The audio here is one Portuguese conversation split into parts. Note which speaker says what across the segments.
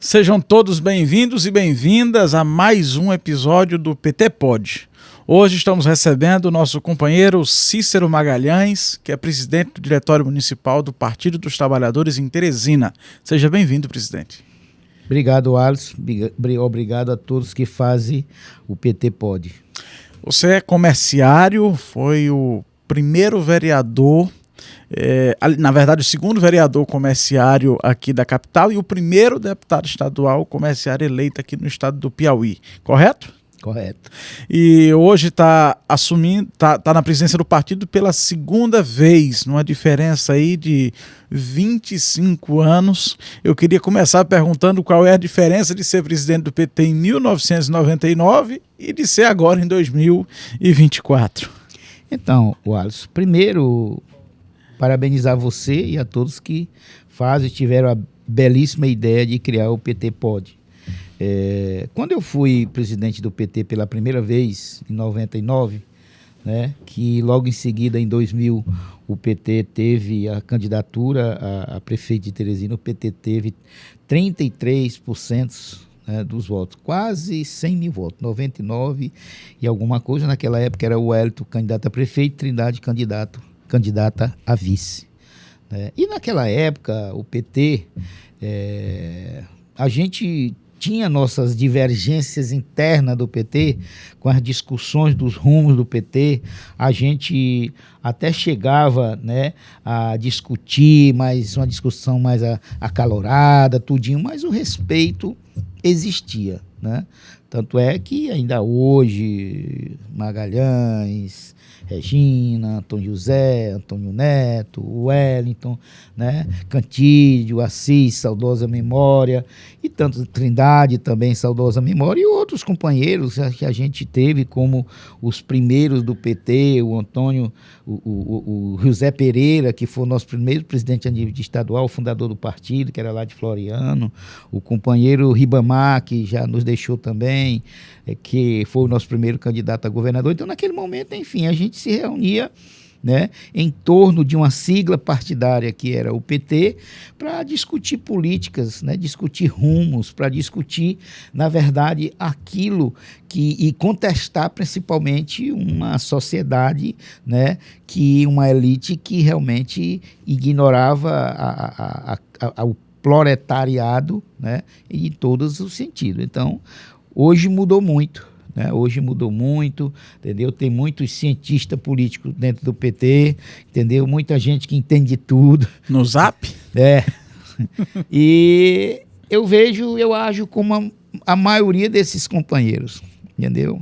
Speaker 1: Sejam todos bem-vindos e bem-vindas a mais um episódio do PT Pod. Hoje estamos recebendo o nosso companheiro Cícero Magalhães, que é presidente do Diretório Municipal do Partido dos Trabalhadores em Teresina. Seja bem-vindo, presidente.
Speaker 2: Obrigado, Alisson. Obrigado a todos que fazem o PT Pod.
Speaker 1: Você é comerciário, foi o primeiro vereador, na verdade o segundo vereador comerciário aqui da capital e o primeiro deputado estadual comerciário eleito aqui no estado do Piauí, correto?
Speaker 2: Correto.
Speaker 1: E hoje está na presidência do partido pela segunda vez, numa diferença aí de 25 anos. Eu queria começar perguntando qual é a diferença de ser presidente do PT em 1999 e de ser agora em 2024.
Speaker 2: Então, Alisson, primeiro, parabenizar você e a todos que tiveram a belíssima ideia de criar o PT Pod. Quando eu fui presidente do PT pela primeira vez, em 99, né, que logo em seguida, em 2000, o PT teve a candidatura a prefeito de Teresina, o PT teve 33%, né, dos votos, quase 100 mil votos, 99 e alguma coisa. Naquela época era o Wellington candidato a prefeito, Trindade candidata a vice. E naquela época, o PT, a gente tinha nossas divergências internas do PT, com as discussões dos rumos do PT, a gente até chegava, né, a discutir, mas uma discussão mais acalorada, tudinho, mas o respeito existia, né? Tanto é que ainda hoje, Magalhães, Regina, Antônio José, Antônio Neto, Wellington, né, Cantídio, Assis, saudosa memória, e tanto Trindade também, saudosa memória, e outros companheiros que a gente teve, como os primeiros do PT, o Antônio, o José Pereira, que foi o nosso primeiro presidente a nível estadual, fundador do partido, que era lá de Floriano, o companheiro Ribamar, que já nos deixou também, que foi o nosso primeiro candidato a governador. Então, naquele momento, enfim, a gente se reunia, né, em torno de uma sigla partidária que era o PT, para discutir políticas, né, discutir rumos, para discutir, na verdade, aquilo e contestar principalmente uma sociedade, né, uma elite que realmente ignorava o proletariado, né, em todos os sentidos. Então, hoje mudou muito. Hoje mudou muito, entendeu? Tem muitos cientistas políticos dentro do PT, entendeu? Muita gente que entende tudo.
Speaker 1: No Zap?
Speaker 2: E eu ajo como a maioria desses companheiros, entendeu?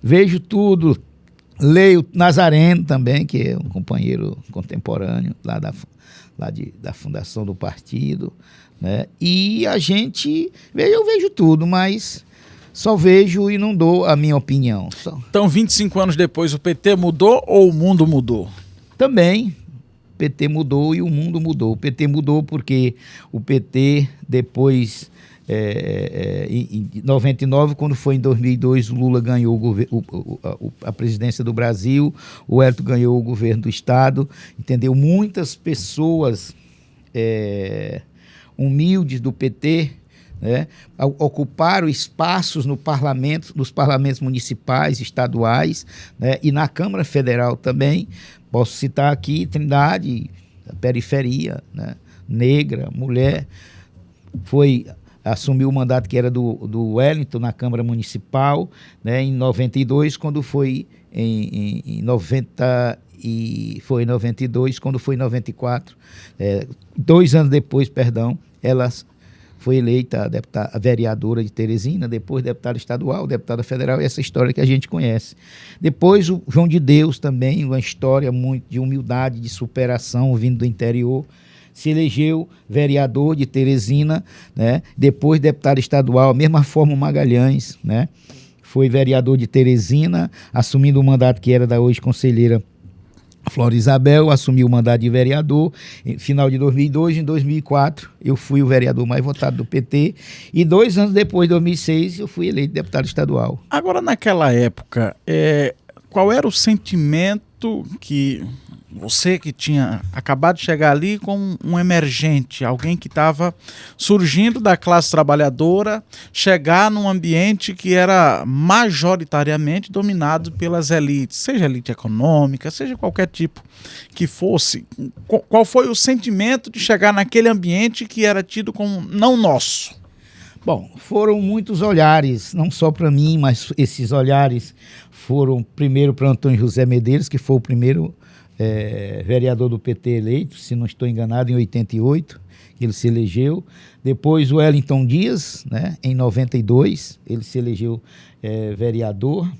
Speaker 2: Vejo tudo, leio Nazareno também, que é um companheiro contemporâneo lá da fundação do partido, né? E eu vejo tudo, mas só vejo e não dou a minha opinião.
Speaker 1: Então, 25 anos depois, o PT mudou ou o mundo mudou?
Speaker 2: Também, o PT mudou e o mundo mudou. O PT mudou porque o PT, depois, em 99, quando foi em 2002, o Lula ganhou a presidência do Brasil, o Wellington ganhou o governo do Estado, entendeu? Muitas pessoas humildes do PT, né, ocuparam espaços nos parlamentos municipais, estaduais, né, e na Câmara Federal também. Posso citar aqui Trindade, a periferia, né, negra, mulher, assumiu o mandato que era do Wellington na Câmara Municipal, né, em 92, quando foi em 90. E foi em 92, quando foi em 94, 2 anos depois, ela foi eleita a vereadora de Teresina, depois deputada estadual, deputada federal, e essa história que a gente conhece. Depois o João de Deus também, uma história muito de humildade, de superação, vindo do interior, se elegeu vereador de Teresina, né? Depois deputado estadual, mesma forma o Magalhães, né? Foi vereador de Teresina, assumindo o mandato que era da hoje conselheira Flora Isabel, assumiu o mandato de vereador em final de 2002. Em 2004 eu fui o vereador mais votado do PT e 2 anos depois, em 2006, eu fui eleito deputado estadual.
Speaker 1: Agora, naquela época, qual era o sentimento que você que tinha acabado de chegar ali como um emergente, alguém que estava surgindo da classe trabalhadora, chegar num ambiente que era majoritariamente dominado pelas elites, seja elite econômica, seja qualquer tipo que fosse. Qual foi o sentimento de chegar naquele ambiente que era tido como não nosso?
Speaker 2: Bom, foram muitos olhares, não só para mim, mas esses olhares foram primeiro para Antônio José Medeiros, que foi o primeiro vereador do PT eleito, se não estou enganado, em 88, ele se elegeu. Depois o Wellington Dias, né, em 92, ele se elegeu vereador.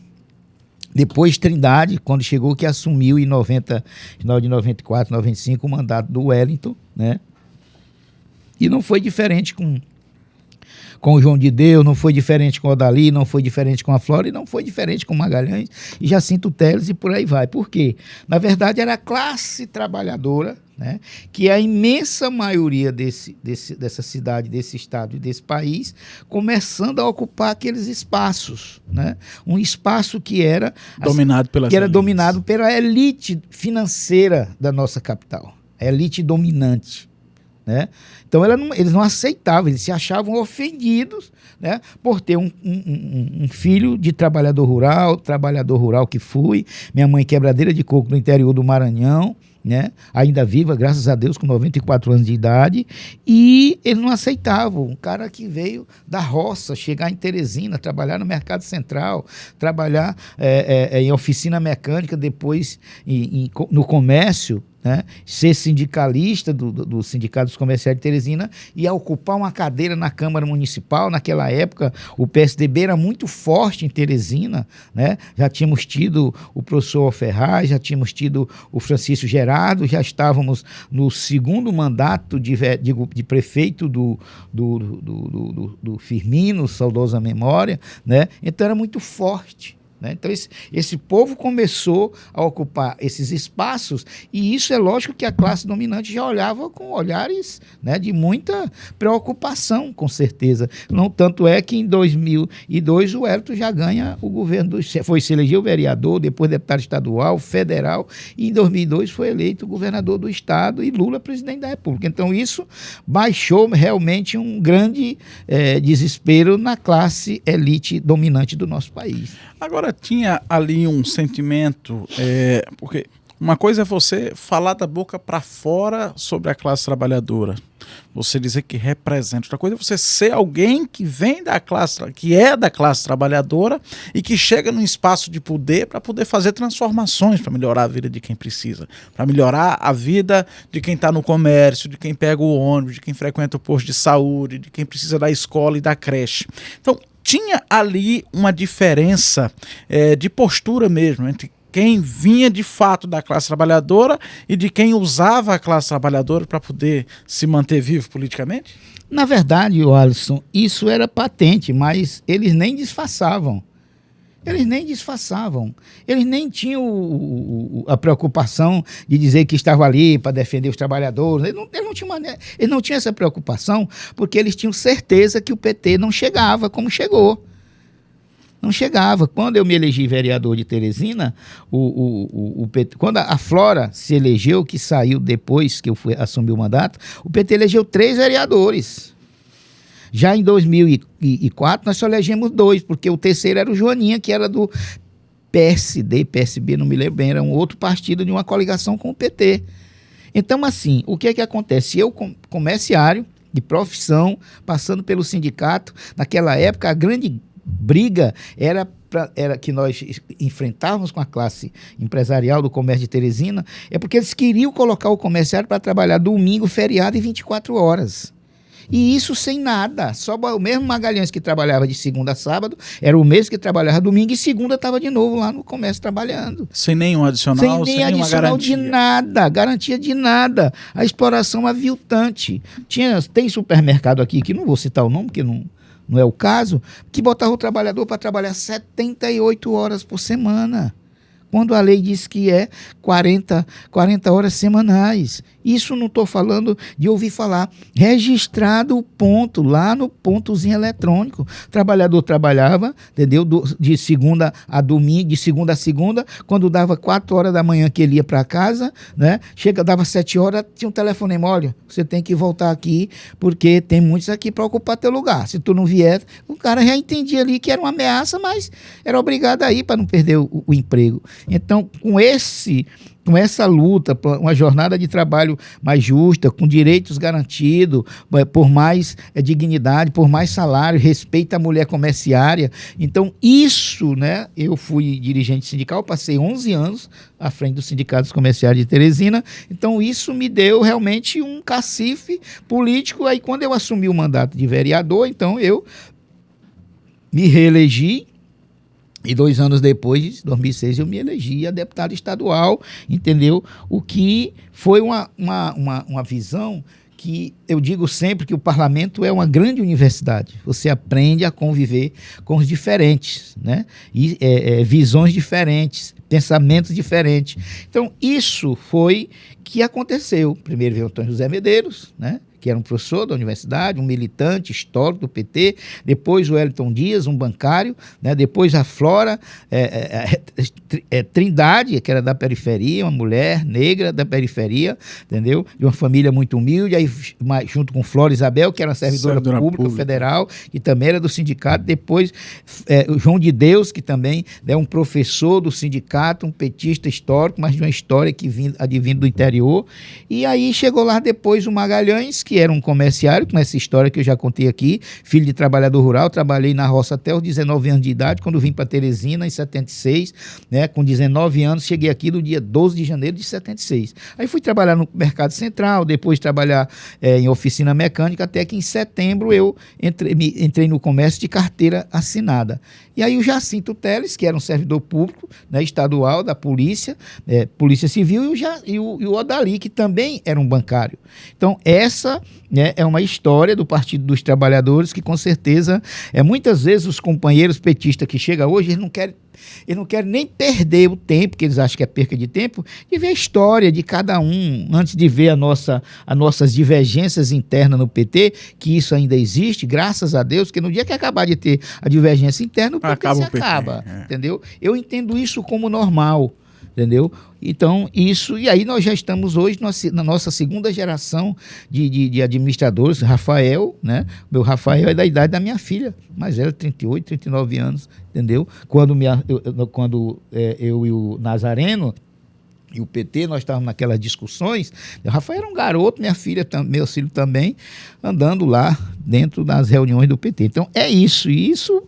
Speaker 2: Depois Trindade, quando chegou, que assumiu em final de 94, 95, o mandato do Wellington, né? E não foi diferente com o João de Deus, não foi diferente com o Odali, não foi diferente com a Flora e não foi diferente com Magalhães e Jacinto Teles e por aí vai. Por quê? Na verdade, era a classe trabalhadora, né, que a imensa maioria dessa cidade, desse estado e desse país, começando a ocupar aqueles espaços, né? Um espaço que era dominado pela elite financeira da nossa capital, a elite dominante, né? Então eles não aceitavam, eles se achavam ofendidos, né, por ter um filho de trabalhador rural que fui, minha mãe quebradeira de coco no interior do Maranhão, né, ainda viva, graças a Deus, com 94 anos de idade, e eles não aceitavam um cara que veio da roça, chegar em Teresina, trabalhar no Mercado Central, trabalhar em oficina mecânica, depois no comércio, né, ser sindicalista do Sindicato dos Comerciais de Teresina e ocupar uma cadeira na Câmara Municipal. Naquela época o PSDB era muito forte em Teresina, né? Já tínhamos tido o professor Ferraz, já tínhamos tido o Francisco Gerardo, já estávamos no segundo mandato de prefeito do Firmino, saudosa memória, né? Então era muito forte, né? Então esse povo começou a ocupar esses espaços e isso é lógico que a classe dominante já olhava com olhares, né, de muita preocupação, com certeza. Não, tanto é que em 2002 o Wellington já ganha o governo, se elegeu vereador, depois deputado estadual, federal, e em 2002 foi eleito governador do estado e Lula presidente da República. Então isso baixou realmente um grande desespero na classe elite dominante do nosso país.
Speaker 1: Agora, tinha ali um sentimento, porque uma coisa é você falar da boca para fora sobre a classe trabalhadora, você dizer que representa, outra coisa é você ser alguém que vem da classe, que é da classe trabalhadora e que chega num espaço de poder para poder fazer transformações, para melhorar a vida de quem precisa, para melhorar a vida de quem está no comércio, de quem pega o ônibus, de quem frequenta o posto de saúde, de quem precisa da escola e da creche. Então, tinha ali uma diferença de postura mesmo entre quem vinha de fato da classe trabalhadora e de quem usava a classe trabalhadora para poder se manter vivo politicamente?
Speaker 2: Na verdade, Alisson, isso era patente, mas eles nem disfarçavam. Eles nem tinham a preocupação de dizer que estavam ali para defender os trabalhadores. Eles não tinham essa preocupação porque eles tinham certeza que o PT não chegava como chegou. Não chegava. Quando eu me elegi vereador de Teresina, o PT, quando a Flora se elegeu, que saiu depois que eu assumi o mandato, o PT elegeu 3 vereadores. Já em 2004, nós só elegemos 2, porque o terceiro era o Joaninha, que era do PSD, PSB, não me lembro bem, era um outro partido de uma coligação com o PT. Então, assim, o que é que acontece? Eu, comerciário, de profissão, passando pelo sindicato, naquela época, a grande briga era que nós enfrentávamos com a classe empresarial do comércio de Teresina, é porque eles queriam colocar o comerciário para trabalhar domingo, feriado e 24 horas. E isso sem nada, só o mesmo Magalhães que trabalhava de segunda a sábado, era o mesmo que trabalhava domingo e segunda estava de novo lá no comércio trabalhando.
Speaker 1: Sem nenhum adicional,
Speaker 2: sem nenhuma garantia. De nada, garantia de nada. A exploração aviltante. Tem supermercado aqui, que não vou citar o nome, porque não é o caso, que botava o trabalhador para trabalhar 78 horas por semana, quando a lei diz que é 40 horas semanais. Isso não estou falando de ouvir falar. Registrado o ponto, lá no pontozinho eletrônico. O trabalhador trabalhava, entendeu? De segunda a domingo, de segunda a segunda, quando dava 4 horas da manhã que ele ia para casa, né? Dava 7 horas, tinha um telefonema, olha, você tem que voltar aqui, porque tem muitos aqui para ocupar teu lugar. Se tu não vier, o cara já entendia ali que era uma ameaça, mas era obrigado a ir para não perder o emprego. Então, com essa luta, uma jornada de trabalho mais justa, com direitos garantidos, por mais dignidade, por mais salário, respeito à mulher comerciária. Então, isso, né? Eu fui dirigente sindical, passei 11 anos à frente dos sindicatos comerciais de Teresina. Então, isso me deu realmente um cacife político. Aí, quando eu assumi o mandato de vereador, então eu me reelegi. E 2 anos depois, em 2006, eu me elegi a deputado estadual, entendeu? O que foi uma visão que eu digo sempre que o parlamento é uma grande universidade. Você aprende a conviver com os diferentes, né? E visões diferentes, pensamentos diferentes. Então, isso foi que aconteceu. Primeiro veio o Antônio José Medeiros, né? Que era um professor da universidade, um militante histórico do PT, depois o Wellington Dias, um bancário, né? Depois a Flora Trindade, que era da periferia, uma mulher negra da periferia, entendeu? De uma família muito humilde, aí junto com Flora Isabel, que era uma servidora pública federal, que também era do sindicato, depois o João de Deus, que também é um professor do sindicato, um petista histórico, mas de uma história que advindo do interior, e aí chegou lá depois o Magalhães, que era um comerciário, com essa história que eu já contei aqui, filho de trabalhador rural, trabalhei na roça até os 19 anos de idade, quando vim para Teresina, em 76, né, com 19 anos, cheguei aqui no dia 12 de janeiro de 76. Aí fui trabalhar no Mercado Central, depois trabalhar em oficina mecânica, até que em setembro eu entrei no comércio de carteira assinada. E aí o Jacinto Teles, que era um servidor público, né, estadual da polícia, Polícia Civil, e o Odali, que também era um bancário. Então, essa, né, é uma história do Partido dos Trabalhadores que, com certeza, muitas vezes os companheiros petistas que chegam hoje, eles não querem nem perder o tempo, que eles acham que é perca de tempo, de ver a história de cada um, antes de ver as nossas divergências internas no PT, que isso ainda existe, graças a Deus, porque no dia que acabar de ter a divergência interna, o PT acaba, entendeu? Eu entendo isso como normal, entendeu? Então, isso, e aí nós já estamos hoje na nossa segunda geração de administradores. Rafael, né? Meu Rafael é da idade da minha filha, mais velha, 38, 39 anos, entendeu? Quando eu e o Nazareno e o PT, nós estávamos naquelas discussões, o Rafael era um garoto, minha filha, meu filho também, andando lá dentro das reuniões do PT. Então, é isso, e isso,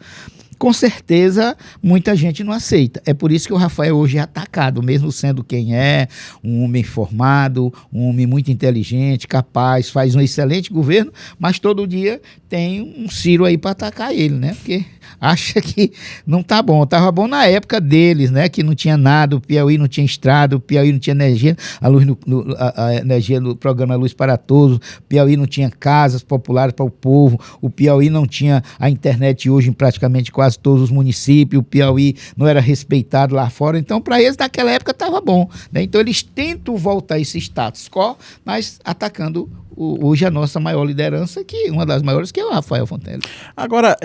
Speaker 2: com certeza, muita gente não aceita. É por isso que o Rafael hoje é atacado, mesmo sendo quem é, um homem formado, um homem muito inteligente, capaz, faz um excelente governo, mas todo dia tem um Ciro aí para atacar ele, né? Porque acha que não tá bom. Tava bom na época deles, né? Que não tinha nada, o Piauí não tinha estrada, o Piauí não tinha energia, a energia do programa Luz para Todos, o Piauí não tinha casas populares para o povo, o Piauí não tinha a internet hoje em praticamente quase todos os municípios, o Piauí não era respeitado lá fora. Então, para eles, naquela época, estava bom, né? Então, eles tentam voltar esse status quo, mas atacando hoje a nossa maior liderança, que uma das maiores, que é o Rafael Fonteles.
Speaker 1: Agora,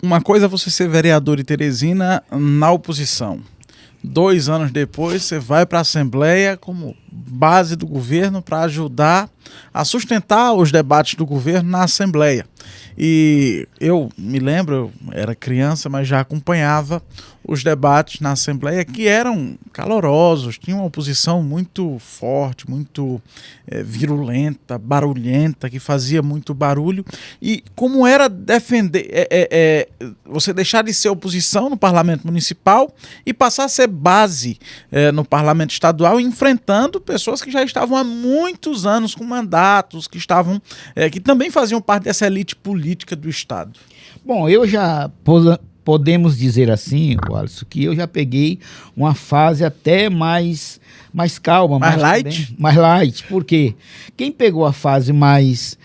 Speaker 1: uma coisa é você ser vereador de Teresina na oposição. 2 anos depois, você vai para a Assembleia como base do governo para ajudar a sustentar os debates do governo na Assembleia. E eu me lembro, eu era criança, mas já acompanhava os debates na Assembleia, que eram calorosos, tinha uma oposição muito forte, muito virulenta, barulhenta, que fazia muito barulho. E como era defender, você deixar de ser oposição no Parlamento Municipal e passar a ser base no Parlamento Estadual, enfrentando pessoas que já estavam há muitos anos com mandatos, que também faziam parte dessa elite política do Estado.
Speaker 2: Bom, eu já podemos dizer assim, Alisson, que eu já peguei uma fase até mais calma.
Speaker 1: Mais light?
Speaker 2: Também, mais light. Por quê? Quem pegou a fase mais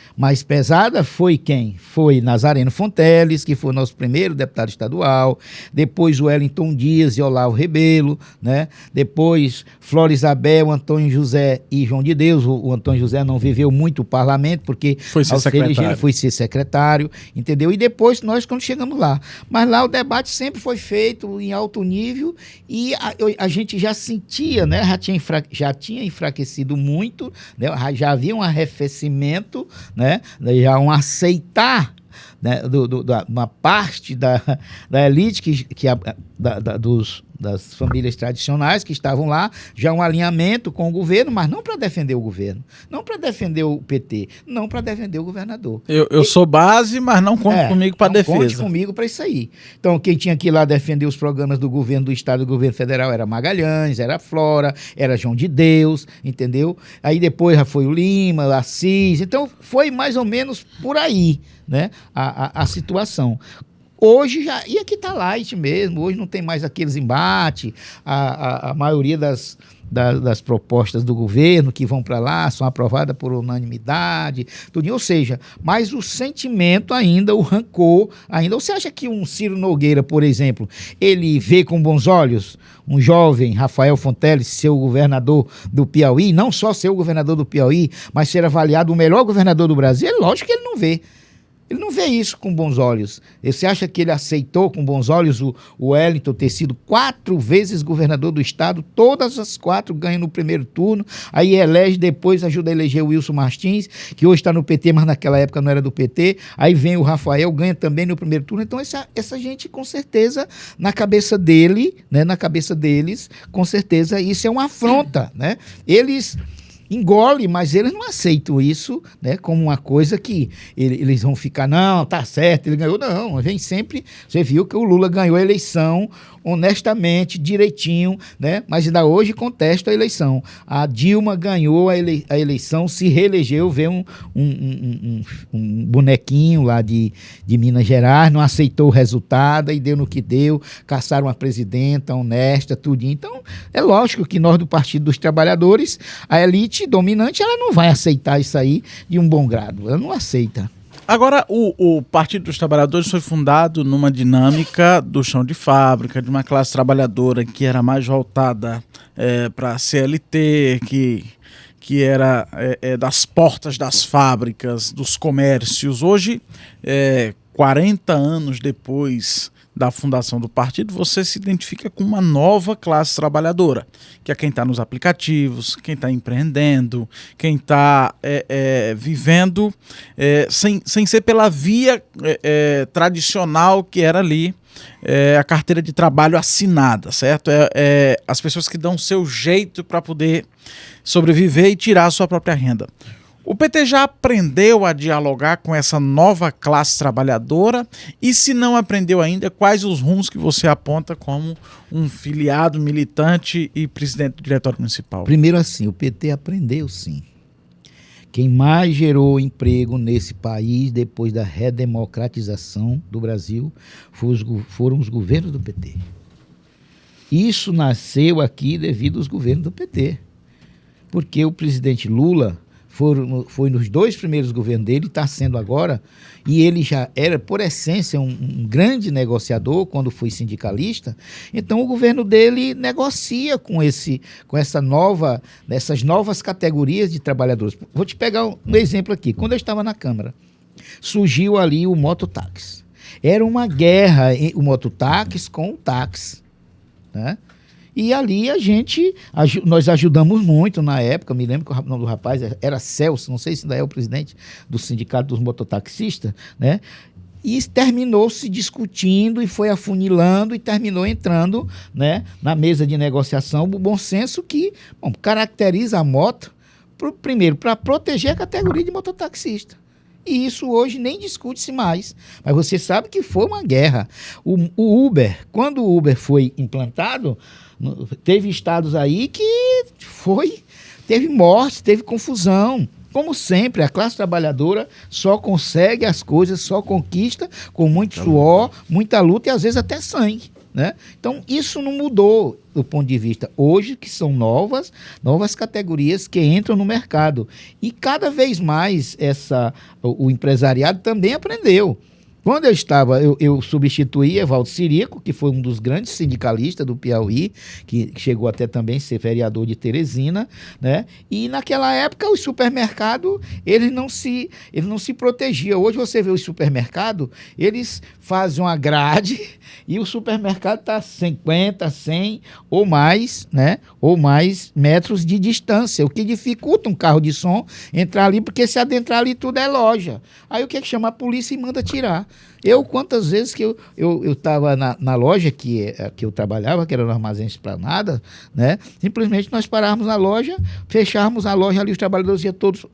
Speaker 2: pesada foi quem? Foi Nazareno Fonteles, que foi nosso primeiro deputado estadual, depois Wellington Dias e Olavo Rebelo, né? Depois Flora Isabel, Antônio José e João de Deus. O Antônio José não viveu muito o parlamento, porque
Speaker 1: foi ser secretário.
Speaker 2: Foi ser secretário, entendeu? E depois nós, quando chegamos lá. Mas lá o debate sempre foi feito em alto nível e a gente já sentia, né? Já tinha enfraquecido muito, né? Já havia um arrefecimento, né? Já um aceitar, né? Uma parte da elite das famílias tradicionais que estavam lá, já um alinhamento com o governo, mas não para defender o governo, não para defender o PT, não para defender o governador.
Speaker 1: Eu sou base, mas não conte comigo para defesa.
Speaker 2: Conte comigo para isso aí. Então, quem tinha que ir lá defender os programas do governo do estado e do governo federal era Magalhães, era Flora, era João de Deus, entendeu? Aí depois já foi o Lima, Assis, então foi mais ou menos por aí, né, a situação. Hoje já, e aqui está light mesmo, hoje não tem mais aqueles embates, a maioria das propostas do governo que vão para lá são aprovadas por unanimidade, tudo, ou seja, mas o sentimento ainda, o rancor ainda. Você acha que um Ciro Nogueira, por exemplo, ele vê com bons olhos um jovem Rafael Fonteles ser o governador do Piauí, não só ser o governador do Piauí, mas ser avaliado o melhor governador do Brasil? É lógico que ele não vê. Ele não vê isso com bons olhos. Você acha que ele aceitou com bons olhos o Wellington ter sido 4 vezes governador do estado, todas as 4 ganham no primeiro turno, aí elege, depois ajuda a eleger o Wilson Martins, que hoje está no PT, mas naquela época não era do PT, aí vem o Rafael, ganha também no primeiro turno. Então essa gente, com certeza, na cabeça dele, né, na cabeça deles, com certeza isso é uma afronta, né? Eles engole, mas eles não aceitam isso, né, como uma coisa que eles vão ficar, não, tá certo, ele ganhou. Não, vem sempre, você viu que o Lula ganhou a eleição honestamente, direitinho, né, mas ainda hoje contesta a eleição. A Dilma ganhou a eleição, se reelegeu, veio um bonequinho lá de Minas Gerais, não aceitou o resultado e deu no que deu, caçaram uma presidenta honesta, tudinho. Então, é lógico que nós do Partido dos Trabalhadores, a elite dominante, ela não vai aceitar isso aí de um bom grado, ela não aceita.
Speaker 1: Agora, o Partido dos Trabalhadores foi fundado numa dinâmica do chão de fábrica, de uma classe trabalhadora que era mais voltada para a CLT, que era das portas das fábricas, dos comércios. Hoje, 40 anos depois da fundação do partido, você se identifica com uma nova classe trabalhadora, que é quem está nos aplicativos, quem está empreendendo, quem está vivendo sem ser pela via tradicional que era ali a carteira de trabalho assinada, certo? As pessoas que dão o seu jeito para poder sobreviver e tirar a sua própria renda. O PT já aprendeu a dialogar com essa nova classe trabalhadora? E se não aprendeu ainda, quais os rumos que você aponta como um filiado, militante e presidente do Diretório Municipal?
Speaker 2: Primeiro assim, o PT aprendeu sim. Quem mais gerou emprego nesse país depois da redemocratização do Brasil foram os governos do PT. Isso nasceu aqui devido aos governos do PT. Porque o presidente Lula foi nos 2 primeiros governos dele, está sendo agora, e ele já era, por essência, um grande negociador quando foi sindicalista. Então, o governo dele negocia com essas novas categorias de trabalhadores. Vou te pegar um exemplo aqui. Quando eu estava na Câmara, surgiu ali o mototáxi. Era uma guerra, o mototáxi com o táxi, né? E ali nós ajudamos muito na época, me lembro que o nome do rapaz era Celso, não sei se ainda é o presidente do Sindicato dos Mototaxistas, né? E terminou se discutindo e foi afunilando e terminou entrando, né, na mesa de negociação o bom senso que caracteriza a moto, primeiro, para proteger a categoria de mototaxista. E isso hoje nem discute-se mais. Mas você sabe que foi uma guerra. O Uber, quando o Uber foi implantado, teve estados aí que teve morte, teve confusão. como sempre, a classe trabalhadora só consegue as coisas, só conquista com muito suor, muita luta e às vezes até sangue, né? Então, isso não mudou do ponto de vista hoje, que são novas categorias que entram no mercado. E cada vez mais o empresariado também aprendeu. Quando eu substituí Evaldo Sirico, que foi um dos grandes sindicalistas do Piauí, que chegou até também a ser vereador de Teresina, né? E naquela época os supermercados, eles não se protegiam. Hoje você vê os supermercados, eles fazem uma grade e o supermercado está 50, 100 ou mais, né? Ou mais metros de distância, o que dificulta um carro de som entrar ali, porque se adentrar ali tudo é loja. Aí o que chama a polícia e manda tirar. Quantas vezes que eu estava na loja que eu trabalhava, que era no Armazém Esplanada, né? Simplesmente nós parávamos na loja, fechávamos a loja ali, os trabalhadores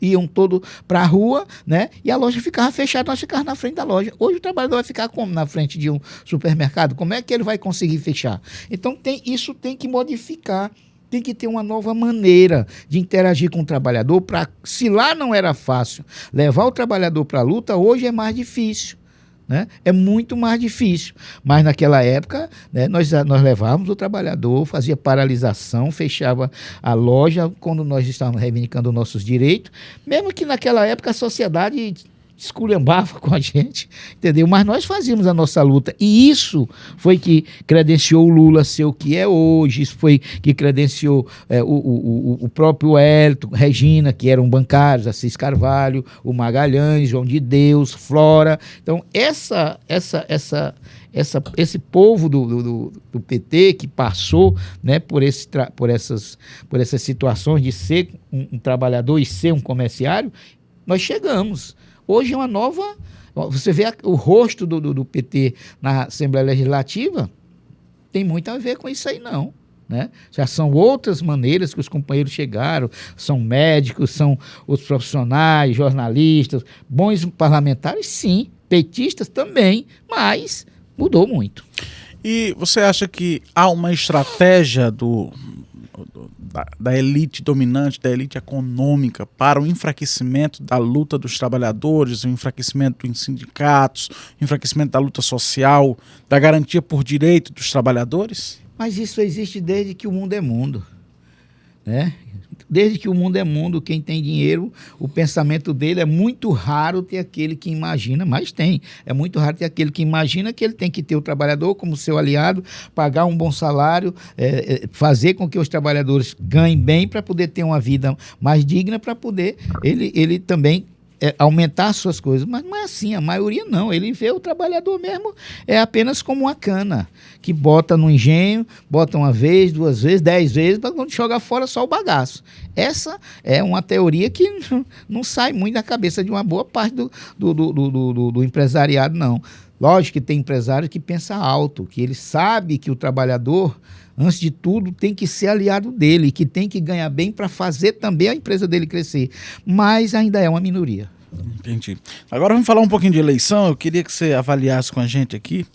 Speaker 2: iam todos para a rua, né? E a loja ficava fechada, nós ficávamos na frente da loja. Hoje o trabalhador vai ficar como na frente de um supermercado? Como é que ele vai conseguir fechar? Então isso tem que modificar. Tem que ter uma nova maneira de interagir com o trabalhador, se lá não era fácil levar o trabalhador para a luta, hoje é mais difícil. Né? É muito mais difícil, mas naquela época, né, nós levávamos o trabalhador, fazia paralisação, fechava a loja quando nós estávamos reivindicando nossos direitos, mesmo que naquela época a sociedade esculhambava com a gente, entendeu? Mas nós fazíamos a nossa luta e isso foi que credenciou o Lula ser o que é hoje, isso foi que credenciou o próprio Hélito, Regina, que eram bancários, Assis Carvalho, o Magalhães, João de Deus, Flora. Então esse povo do PT que passou, né, por essas situações de ser um trabalhador e ser um comerciário, nós chegamos. Hoje é uma nova... Você vê o rosto do PT na Assembleia Legislativa, tem muito a ver com isso aí, não. Né? Já são outras maneiras que os companheiros chegaram, são médicos, são os profissionais, jornalistas, bons parlamentares, sim, petistas também, mas mudou muito.
Speaker 1: E você acha que há uma estratégia da elite dominante, da elite econômica, para o enfraquecimento da luta dos trabalhadores, o enfraquecimento dos sindicatos, o enfraquecimento da luta social, da garantia por direito dos trabalhadores?
Speaker 2: Mas isso existe desde que o mundo é mundo, né? Desde que o mundo é mundo, quem tem dinheiro, o pensamento dele é muito raro ter aquele que imagina, mas tem. É muito raro ter aquele que imagina que ele tem que ter o trabalhador como seu aliado, pagar um bom salário, fazer com que os trabalhadores ganhem bem para poder ter uma vida mais digna, para poder ele também aumentar suas coisas, mas não é assim, a maioria não, ele vê o trabalhador mesmo apenas como uma cana, que bota no engenho, bota uma vez, 2 vezes, 10 vezes, para quando joga fora só o bagaço. Essa é uma teoria que não sai muito da cabeça de uma boa parte do empresariado, não. Lógico que tem empresário que pensa alto, que ele sabe que o trabalhador, antes de tudo, tem que ser aliado dele, que tem que ganhar bem para fazer também a empresa dele crescer. Mas ainda é uma minoria.
Speaker 1: Entendi. Agora vamos falar um pouquinho de eleição. Eu queria que você avaliasse com a gente aqui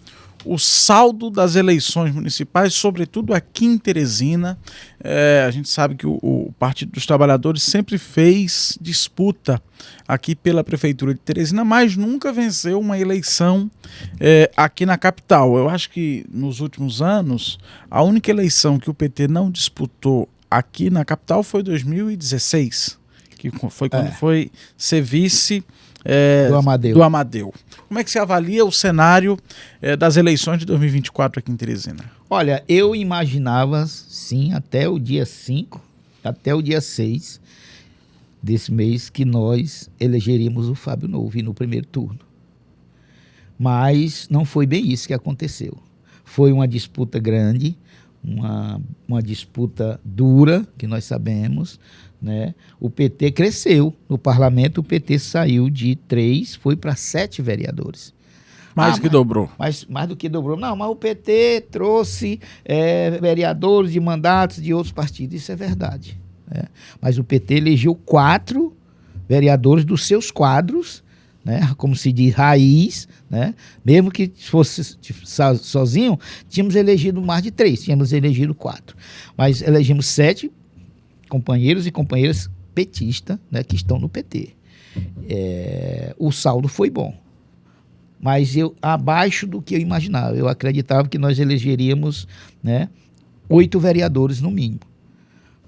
Speaker 1: o saldo das eleições municipais, sobretudo aqui em Teresina. A gente sabe que o Partido dos Trabalhadores sempre fez disputa aqui pela Prefeitura de Teresina, mas nunca venceu uma eleição aqui na capital. Eu acho que nos últimos anos, a única eleição que o PT não disputou aqui na capital foi 2016, que foi quando foi ser vice do Amadeu. Como é que se avalia o cenário das eleições de 2024 aqui em Teresina?
Speaker 2: Olha, eu imaginava, sim, até o dia 5, até o dia 6 desse mês, que nós elegeríamos o Fábio Novo no primeiro turno. Mas não foi bem isso que aconteceu. Foi uma disputa grande, uma disputa dura, que nós sabemos, né? O PT cresceu no parlamento, o PT saiu de 3, foi para 7 vereadores.
Speaker 1: Mais do que dobrou.
Speaker 2: Mais do que dobrou. Não, mas o PT trouxe vereadores de mandatos de outros partidos, isso é verdade. Né? Mas o PT elegeu 4 vereadores dos seus quadros, né? Como se diz, raiz, né? Mesmo que fosse sozinho, tínhamos elegido mais de 3, tínhamos elegido 4. Mas elegemos 7 companheiros e companheiras petista, né, que estão no PT. O saldo foi bom, mas abaixo do que eu imaginava. Eu acreditava que nós elegeríamos, né, 8 vereadores no mínimo.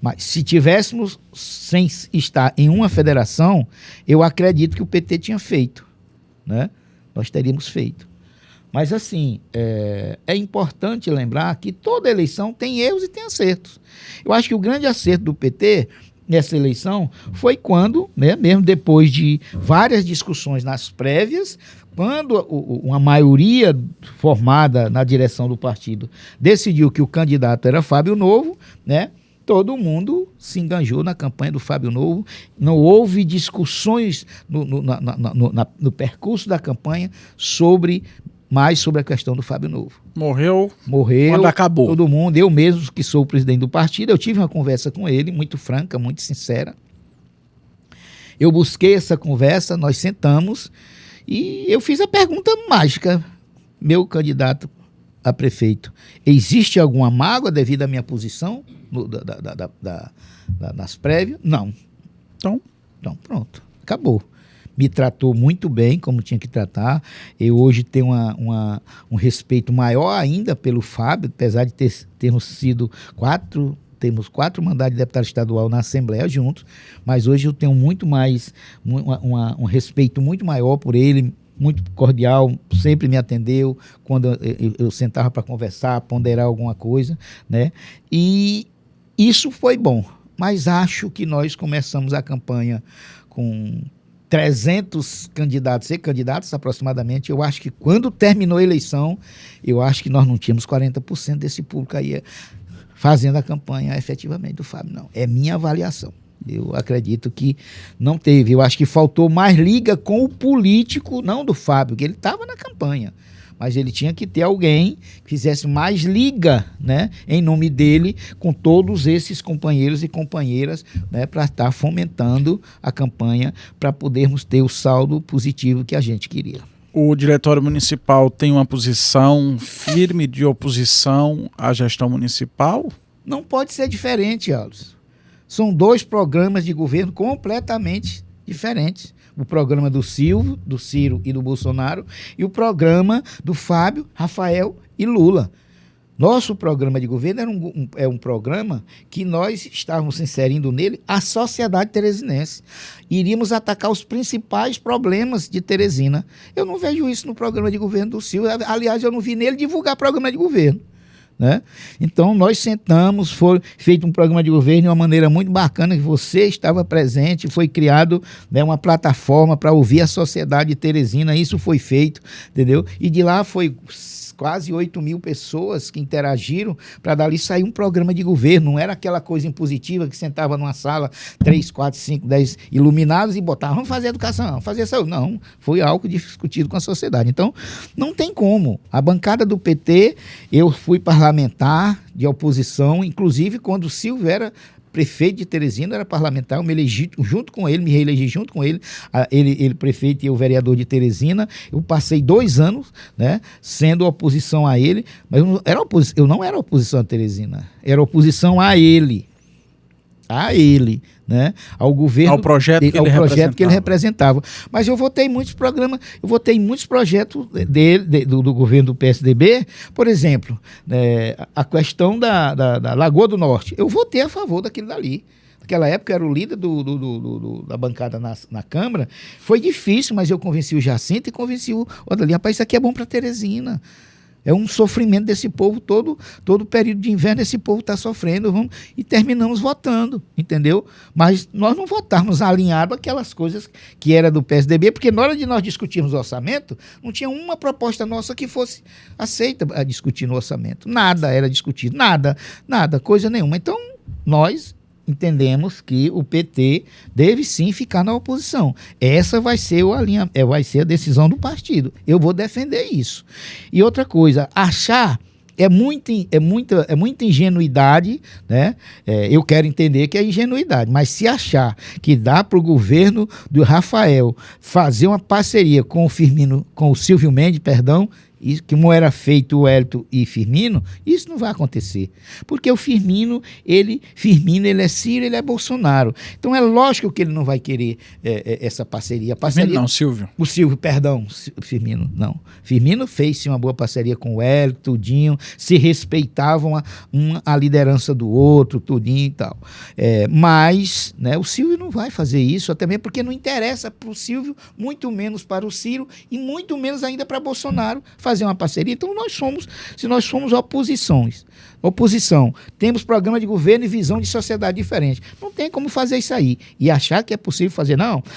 Speaker 2: Mas se tivéssemos sem estar em uma federação, eu acredito que o PT tinha feito, né? Nós teríamos feito. Mas assim, é importante lembrar que toda eleição tem erros e tem acertos. Eu acho que o grande acerto do PT nessa eleição foi quando, né, mesmo depois de várias discussões nas prévias, quando uma maioria formada na direção do partido decidiu que o candidato era Fábio Novo, né? Todo mundo se enganjou na campanha do Fábio Novo. Não houve discussões no percurso da campanha mais sobre a questão do Fábio Novo.
Speaker 1: Morreu
Speaker 2: quando
Speaker 1: acabou.
Speaker 2: Todo mundo, eu mesmo que sou o presidente do partido, eu tive uma conversa com ele, muito franca, muito sincera. Eu busquei essa conversa, nós sentamos e eu fiz a pergunta mágica. Meu candidato a prefeito, existe alguma mágoa devido à minha posição nas prévias? Não. Então, pronto, acabou. Me tratou muito bem, como tinha que tratar. Eu hoje tenho um respeito maior ainda pelo Fábio, apesar de termos temos 4 mandatos de deputado estadual na Assembleia juntos, mas hoje eu tenho muito mais, um respeito muito maior por ele, muito cordial, sempre me atendeu quando eu sentava para conversar, ponderar alguma coisa, né? E isso foi bom, mas acho que nós começamos a campanha com 300 candidatos aproximadamente. Eu acho que quando terminou a eleição, eu acho que nós não tínhamos 40% desse público aí fazendo a campanha efetivamente do Fábio, não. É minha avaliação. Eu acredito que não teve. Eu acho que faltou mais liga com o político, não do Fábio, que ele estava na campanha. Mas ele tinha que ter alguém que fizesse mais liga, né, em nome dele com todos esses companheiros e companheiras, né, para estar fomentando a campanha para podermos ter o saldo positivo que a gente queria.
Speaker 1: O Diretório Municipal tem uma posição firme de oposição à gestão municipal?
Speaker 2: Não pode ser diferente, Alves. São 2 programas de governo completamente diferentes. O programa do Silvio, do Ciro e do Bolsonaro e o programa do Fábio, Rafael e Lula. Nosso programa de governo era um programa que nós estávamos inserindo nele a sociedade teresinense. Iríamos atacar os principais problemas de Teresina. Eu não vejo isso no programa de governo do Silvio. Aliás, eu não vi nele divulgar programa de governo, né? Então, nós sentamos, foi feito um programa de governo de uma maneira muito bacana, que você estava presente, foi criado, né, uma plataforma para ouvir a sociedade de Teresina, isso foi feito, entendeu? E de lá foi quase 8.000 pessoas que interagiram para dali sair um programa de governo. Não era aquela coisa impositiva que sentava numa sala 3, 4, 5, 10 iluminados e botava, vamos fazer educação, vamos fazer saúde. Não, foi algo discutido com a sociedade. Então, não tem como. A bancada do PT, eu fui parlamentar de oposição, inclusive quando o Silvio era prefeito de Teresina, era parlamentar, eu me elegi junto com ele, me reelegi junto com ele, ele prefeito e eu vereador de Teresina. Eu passei 2 anos, né, sendo oposição a ele, mas eu não era oposição a Teresina, era oposição a ele, né, ao governo,
Speaker 1: ao projeto
Speaker 2: que ele representava. Mas eu votei em muitos programas, eu votei em muitos projetos do governo do PSDB, por exemplo, a questão da Lagoa do Norte. Eu votei a favor daquilo dali. Naquela época eu era o líder da bancada na Câmara. Foi difícil, mas eu convenci o Jacinto e convenci o Odalinho. Rapaz, isso aqui é bom para Teresina. É um sofrimento desse povo, todo período de inverno esse povo está sofrendo, e terminamos votando, entendeu? Mas nós não votamos alinhado aquelas coisas que era do PSDB, porque na hora de nós discutirmos o orçamento, não tinha uma proposta nossa que fosse aceita a discutir no orçamento. Nada era discutido, nada, coisa nenhuma. Então, nós entendemos que o PT deve sim ficar na oposição. Essa vai ser vai ser a decisão do partido. Eu vou defender isso. E outra coisa, achar é muita ingenuidade, né? Eu quero entender que é ingenuidade, mas se achar que dá para o governo do Rafael fazer uma parceria com o Silvio Mendes, como era feito o Hélito e Firmino, isso não vai acontecer. Porque o Firmino ele é Ciro, ele é Bolsonaro. Então é lógico que ele não vai querer essa parceria.
Speaker 1: Não, Silvio.
Speaker 2: O Silvio, perdão, Firmino, não. Firmino fez sim uma boa parceria com o Hélito, tudinho, se respeitavam a liderança do outro, tudinho e tal. Mas, né, o Silvio não vai fazer isso, até mesmo porque não interessa para o Silvio, muito menos para o Ciro e muito menos ainda para Bolsonaro fazer uma parceria. Então se nós somos oposição, temos programa de governo e visão de sociedade diferente, não tem como fazer isso aí. E achar que é possível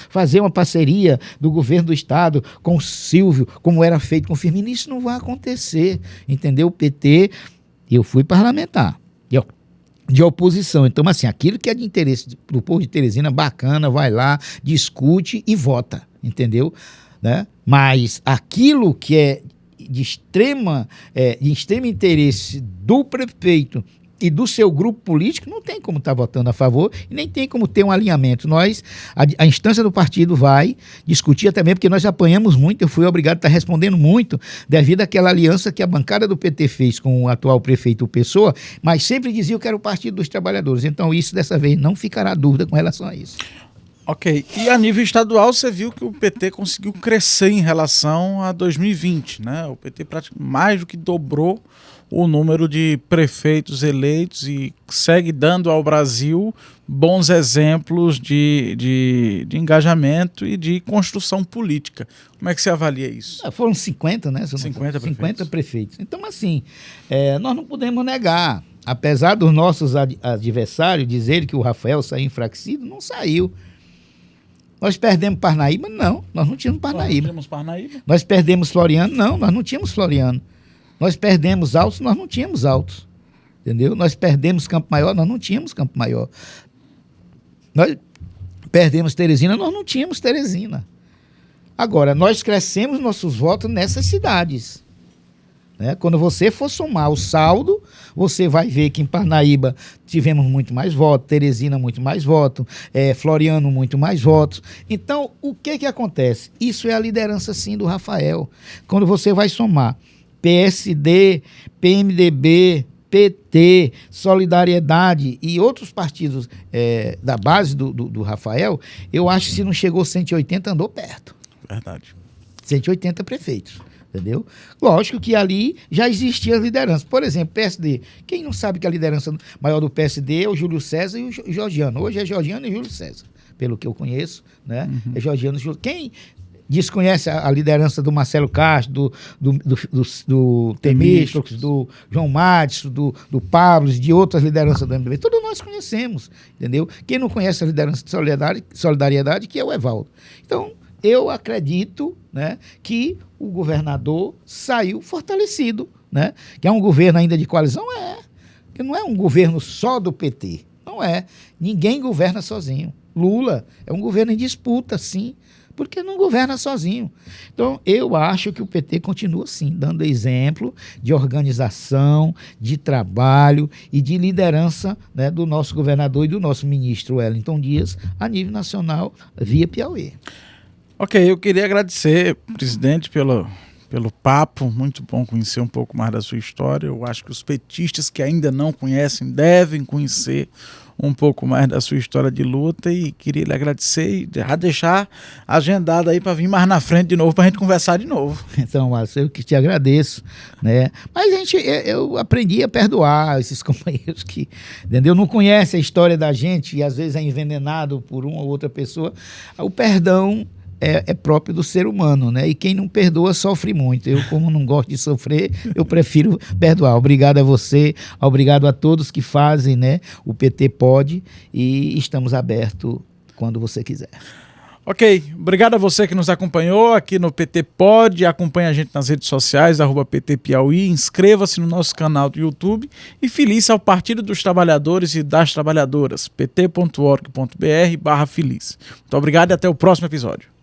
Speaker 2: fazer uma parceria do governo do estado com o Silvio, como era feito com o Firmino, isso não vai acontecer, entendeu? O PT, eu fui parlamentar, de oposição. Então, assim, aquilo que é de interesse do povo de Teresina, bacana, vai lá, discute e vota, entendeu? Né? Mas aquilo que é de extremo interesse do prefeito e do seu grupo político, não tem como estar votando a favor e nem tem como ter um alinhamento. A instância do partido vai discutir também, porque nós apanhamos muito, eu fui obrigado a estar respondendo muito devido àquela aliança que a bancada do PT fez com o atual prefeito Pessoa, mas sempre dizia que era o Partido dos Trabalhadores. Então isso, dessa vez, não ficará dúvida com relação a isso.
Speaker 1: Ok. E a nível estadual, você viu que o PT conseguiu crescer em relação a 2020, né? O PT praticamente mais do que dobrou o número de prefeitos eleitos e segue dando ao Brasil bons exemplos de engajamento e de construção política. Como é que você avalia isso?
Speaker 2: Foram 50, né? 50 prefeitos. Então, assim, nós não podemos negar. Apesar dos nossos adversários dizerem que o Rafael saiu enfraquecido, não saiu. Nós perdemos Parnaíba? Não, nós não tínhamos Parnaíba. Nós perdemos Floriano? Não, nós não tínhamos Floriano. Nós perdemos Altos? Nós não tínhamos Altos. Entendeu? Nós perdemos Campo Maior? Nós não tínhamos Campo Maior. Nós perdemos Teresina? Nós não tínhamos Teresina. Agora, nós crescemos nossos votos nessas cidades. Né? Quando você for somar o saldo, você vai ver que em Parnaíba tivemos muito mais votos, Teresina muito mais votos, Floriano muito mais votos. Então, o que acontece? Isso é a liderança, sim, do Rafael. Quando você vai somar PSD, PMDB, PT, Solidariedade e outros partidos da base do Rafael, eu acho que se não chegou 180, andou perto.
Speaker 1: Verdade.
Speaker 2: 180 prefeitos. Entendeu? Lógico que ali já existia liderança. Por exemplo, PSD. Quem não sabe que a liderança maior do PSD é o Júlio César e o Georgiano. Hoje é Georgiano e Júlio César, pelo que eu conheço, né? É Georgiano e Júlio. Quem desconhece a liderança do Marcelo Castro, do Temístocles, do João Matos, do Pablo, de outras lideranças do MDB, todos nós conhecemos, entendeu? Quem não conhece a liderança de Solidariedade, que é o Evaldo. Então, eu acredito, né, que o governador saiu fortalecido, né? Que é um governo ainda de coalizão? Que não é um governo só do PT, não é. Ninguém governa sozinho. Lula é um governo em disputa, sim, porque não governa sozinho. Então, eu acho que o PT continua, sim, dando exemplo de organização, de trabalho e de liderança, né, do nosso governador e do nosso ministro Wellington Dias a nível nacional via Piauí.
Speaker 1: Ok, eu queria agradecer, presidente, pelo papo, muito bom conhecer um pouco mais da sua história. Eu acho que os petistas que ainda não conhecem devem conhecer um pouco mais da sua história de luta e queria lhe agradecer e deixar agendado aí para vir mais na frente de novo, para a gente conversar de novo.
Speaker 2: Então, Márcio, eu que te agradeço, né? Mas eu aprendi a perdoar esses companheiros que, entendeu? Não conhecem a história da gente e às vezes é envenenado por uma ou outra pessoa. O perdão é próprio do ser humano, né? E quem não perdoa sofre muito. Eu, como não gosto de sofrer, eu prefiro perdoar. Obrigado a você, obrigado a todos que fazem, né? O PT Pode, e estamos abertos quando você quiser.
Speaker 1: Ok, obrigado a você que nos acompanhou aqui no PT Pode, acompanha a gente nas redes sociais, @PT Piauí, inscreva-se no nosso canal do YouTube e filie-se ao Partido dos Trabalhadores e das Trabalhadoras, pt.org.br/feliz. Muito obrigado e até o próximo episódio.